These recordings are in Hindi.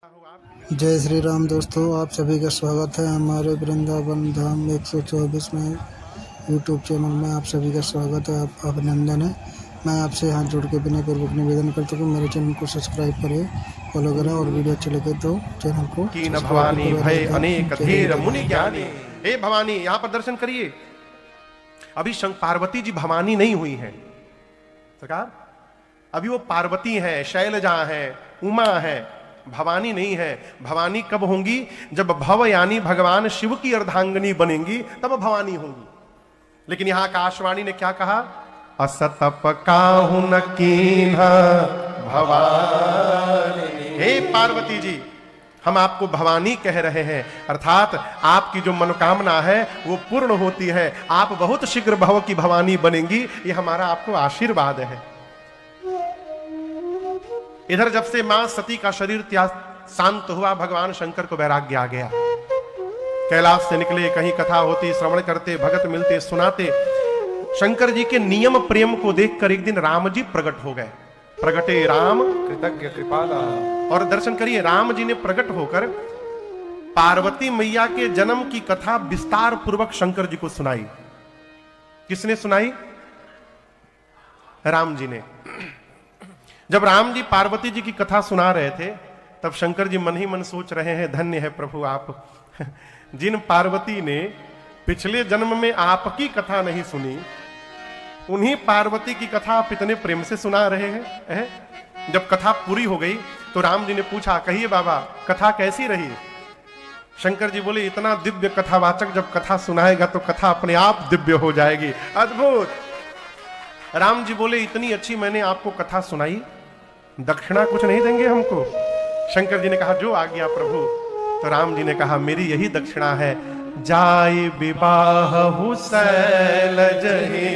जय श्री राम दोस्तों, आप सभी का स्वागत है हमारे वृंदावन धाम 124 में यूट्यूब चैनल में। आप सभी का स्वागत है, आप अभिनंदन है। मैं आपसे हाथ जोड़ के विनय पूर्वक निवेदन करता हूँ मेरे चैनल को सब्सक्राइब करें, फॉलो करें और वीडियो अच्छे लगे तो चैनल को भवानी भय अनेक धीर मुनि ज्ञानी। हे भवानी, यहाँ पर दर्शन करिए। अभी पार्वती जी भवानी नहीं हुई है सरकार, अभी वो पार्वती है, शैलजा है, उमा है, भवानी नहीं है। भवानी कब होंगी? जब भव यानी भगवान शिव की अर्धांगिनी बनेंगी, तब भवानी होंगी। लेकिन यहां आकाशवाणी ने क्या कहा? असतप काहु न कीन्हा भवानी। हे पार्वती जी, हम आपको भवानी कह रहे हैं, अर्थात आपकी जो मनोकामना है वो पूर्ण होती है। आप बहुत शीघ्र भव की भवानी बनेंगी, ये हमारा आपको आशीर्वाद है। इधर जब से मां सती का शरीर त्याग शांत हुआ, भगवान शंकर को वैराग्य आ गया। कैलाश से निकले, कहीं कथा होती, श्रवण करते, भगत मिलते, सुनाते। शंकर जी के नियम प्रेम को देखकर एक दिन राम जी प्रकट हो गए। प्रगटे राम कृतज्ञ कृपाला। और दर्शन करिए, राम जी ने प्रकट होकर पार्वती मैया के जन्म की कथा विस्तार पूर्वक शंकर जी को सुनाई। किसने सुनाई? राम जी ने। जब राम जी पार्वती जी की कथा सुना रहे थे, तब शंकर जी मन ही मन सोच रहे हैं, धन्य है प्रभु आप, जिन पार्वती ने पिछले जन्म में आपकी कथा नहीं सुनी, उन्हीं पार्वती की कथा आप इतने प्रेम से सुना रहे हैं। जब कथा पूरी हो गई तो राम जी ने पूछा, कहिए बाबा कथा कैसी रही? शंकर जी बोले, इतना दिव्य कथावाचक जब कथा सुनाएगा तो कथा अपने आप दिव्य हो जाएगी। अद्भुत। राम जी बोले, इतनी अच्छी मैंने आपको कथा सुनाई, दक्षिणा कुछ नहीं देंगे हमको? शंकर जी ने कहा, जो आ गया प्रभु। तो राम जी ने कहा, मेरी यही दक्षिणा है, जाय विवाह शैलजहि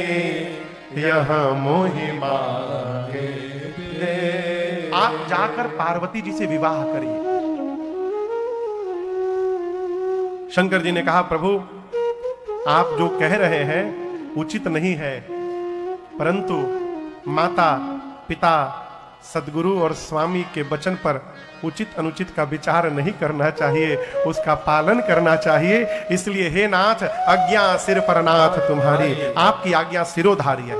यह मोहि मांगे। आप जाकर पार्वती जी से विवाह करिए। शंकर जी ने कहा, प्रभु आप जो कह रहे हैं उचित नहीं है, परंतु माता पिता सदगुरु और स्वामी के वचन पर उचित अनुचित का विचार नहीं करना चाहिए, उसका पालन करना चाहिए। इसलिए हे नाथ, आज्ञा सिर पर नाथ तुम्हारी, आपकी आज्ञा सिरोधारी है।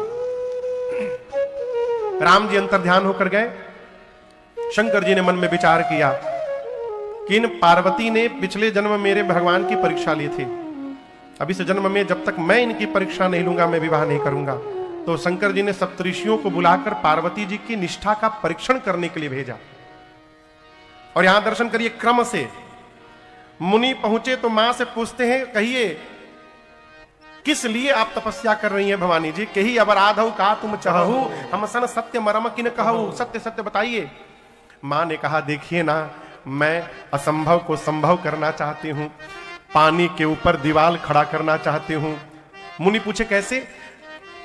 राम जी अंतर्ध्यान होकर गए। शंकर जी ने मन में विचार किया कि इन पार्वती ने पिछले जन्म में मेरे भगवान की परीक्षा ली थी, अब इस जन्म में जब तक मैं इनकी परीक्षा नहीं लूंगा मैं विवाह नहीं करूंगा। तो शंकर जी ने सप्तऋषियों को बुलाकर पार्वती जी की निष्ठा का परीक्षण करने के लिए भेजा। और यहां दर्शन करिए, क्रम से मुनि पहुंचे तो मां से पूछते हैं, कहिए किस लिए आप तपस्या कर रही हैं भवानी जी? कही अबराधौ का तुम चाहू, हम सन सत्य मरम किन कहू, सत्य सत्य बताइए। मां ने कहा, देखिए ना, मैं असंभव को संभव करना चाहती हूं, पानी के ऊपर दीवार खड़ा करना चाहती हूं। मुनि पूछे कैसे?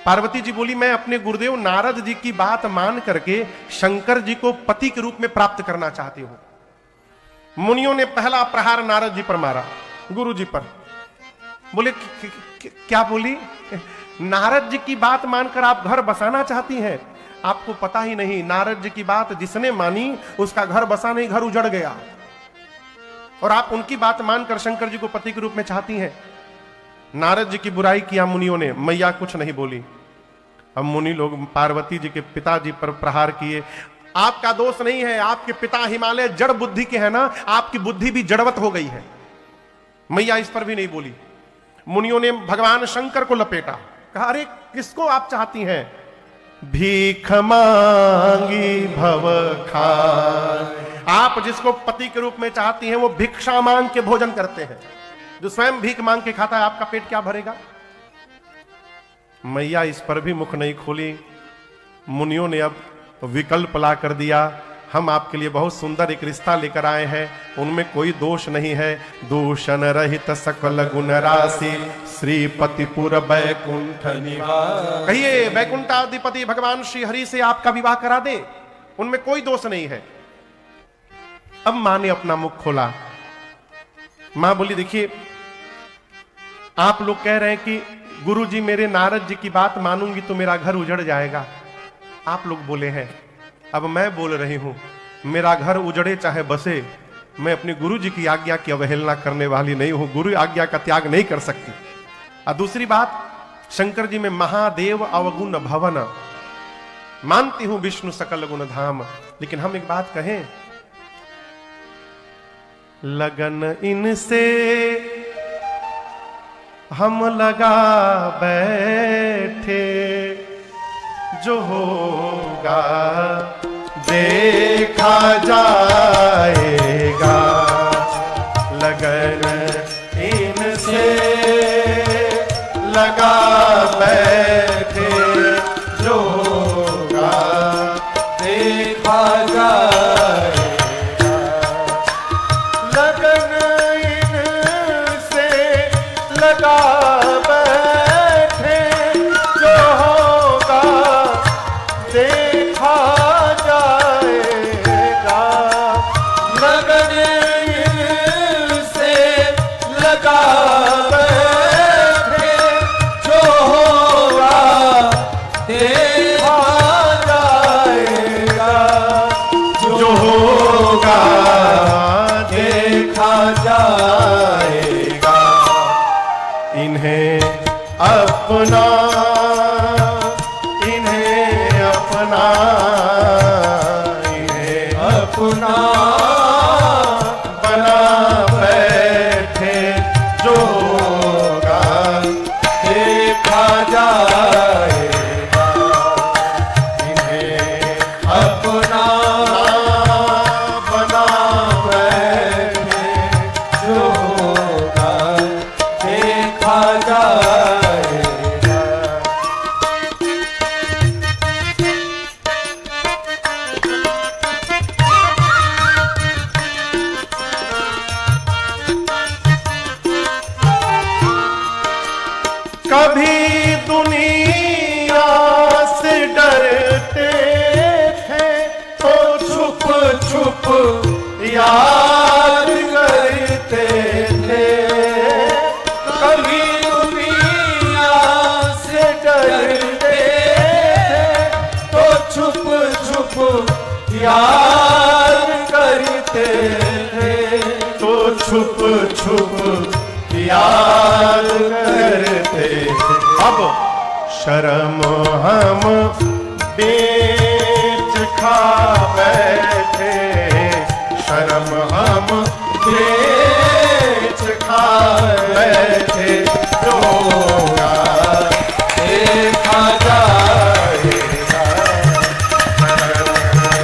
पार्वती जी बोली, मैं अपने गुरुदेव नारद जी की बात मान करके शंकर जी को पति के रूप में प्राप्त करना चाहती हूं। मुनियों ने पहला प्रहार नारद जी पर मारा, गुरु जी पर। बोले क्या बोली? नारद जी की बात मानकर आप घर बसाना चाहती हैं? आपको पता ही नहीं, नारद जी की बात जिसने मानी उसका घर बसा नहीं, घर उजड़ गया। और आप उनकी बात मानकर शंकर जी को पति के रूप में चाहती हैं। नारद जी की बुराई किया मुनियों ने, मैया कुछ नहीं बोली। अब मुनि लोग पार्वती जी के पिताजी पर प्रहार किए। आपका दोष नहीं है, आपके पिता हिमालय जड़ बुद्धि के हैं ना, आपकी बुद्धि भी जड़वत हो गई है। मैया इस पर भी नहीं बोली। मुनियों ने भगवान शंकर को लपेटा, कहा, अरे किसको आप चाहती हैं? भीख मांगी भव खाए। आप जिसको पति के रूप में चाहती हैं वो भिक्षा मांग के भोजन करते हैं। जो स्वयं भीख मांग के खाता है, आपका पेट क्या भरेगा? मैया इस पर भी मुख नहीं खोली। मुनियों ने अब विकल्प ला कर दिया, हम आपके लिए बहुत सुंदर एक रिश्ता लेकर आए हैं, उनमें कोई दोष नहीं है। दूषण रहित सकल गुण राशि, श्रीपतिपुर वैकुंठ निवास। कहिए वैकुंठाधिपति भगवान श्री हरि से आपका विवाह करा दे, उनमें कोई दोष नहीं है। अब मां ने अपना मुख खोला। मां बोली, देखिए आप लोग कह रहे हैं कि गुरुजी मेरे नारद जी की बात मानूंगी तो मेरा घर उजड़ जाएगा, आप लोग बोले हैं। अब मैं बोल रही हूं, मेरा घर उजड़े चाहे बसे, मैं अपने गुरु जी की आज्ञा की अवहेलना करने वाली नहीं हूं, गुरु आज्ञा का त्याग नहीं कर सकती। और दूसरी बात, शंकर जी में महादेव अवगुण भवन, मानती हूं विष्णु सकल गुण धाम, लेकिन हम एक बात कहें, लगन इनसे हम लगा बैठे, जो होगा देखा जाएगा। लगन इनसे लगा बैठे, जो होगा देखा जाएगा। लगन इनसे लगा बैठे, जो होगा देखा जाएगा। लगन इनसे लगा बैठे, जो होगा देखा जाएगा। जो होगा देखा जाएगा। इन्हें अपना, इन्हें अपना, इन्हें अपना बना बैठे, जो होगा देखा जाएगा। इन्हें अपना बना बैठे, जो होगा देखा जाएगा। कभी दुनिया से डरते थे, तो छुप छुप याद करते थे। कभी दुनिया से डरते थे, तो छुप छुप याद करते थे। तो छुप छुप याद करते थे। अब शर्म हम बेच खा बैठे, शर्म हम बेच खा बैठे, जो होगा देखा जाएगा। शर्म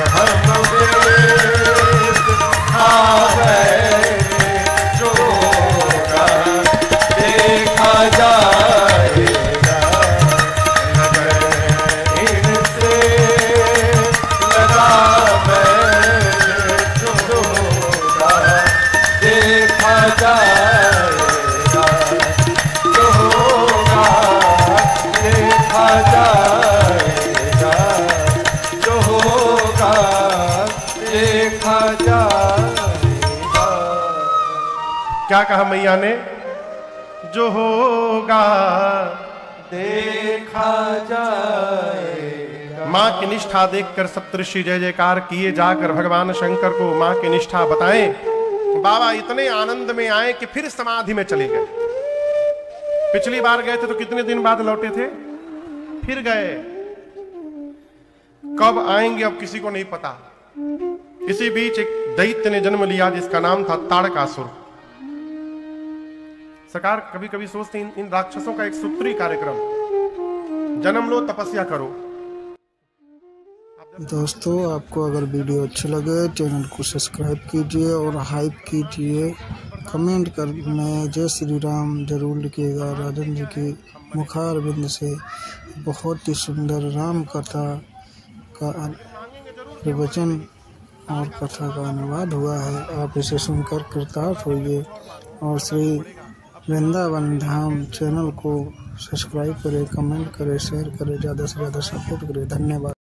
हम बेच खा बैठे, जो होगा देखा जाएगा। लगन इनसे लगा बैठे, जो होगा देखा जाएगा। जो होगा देखा जाएगा। जो होगा देखा जाएगा। क्या कहा मैया ने? जो होगा देखा जाएगा। मां की निष्ठा देखकर सप्तऋषि जय जयकार किए, जाकर भगवान शंकर को मां की निष्ठा बताएं। बाबा इतने आनंद में आए कि फिर समाधि में चले गए। पिछली बार गए थे तो कितने दिन बाद लौटे थे, फिर गए। कब आएंगे अब किसी को नहीं पता। इसी बीच एक दैत्य ने जन्म लिया जिसका नाम था ताड़कासुर। सरकार कभी कभी सोचते हैं इन राक्षसों का एक सूत्री कार्यक्रम, जन्म लो तपस्या करो। दोस्तों, आपको अगर वीडियो अच्छी लगे चैनल को सब्सक्राइब कीजिए और हाइप कीजिए। कमेंट कर में जय श्री राम जरूर लिखिएगा। राजन जी की मुखारबिंद से बहुत ही सुंदर राम कथा का प्रवचन और कथा का अनुवाद हुआ है। आप इसे सुनकर कृतार्थ होइए और श्री वृंदावन धाम चैनल को सब्सक्राइब करें, कमेंट करें, शेयर करें, ज़्यादा से ज़्यादा सपोर्ट करें। धन्यवाद।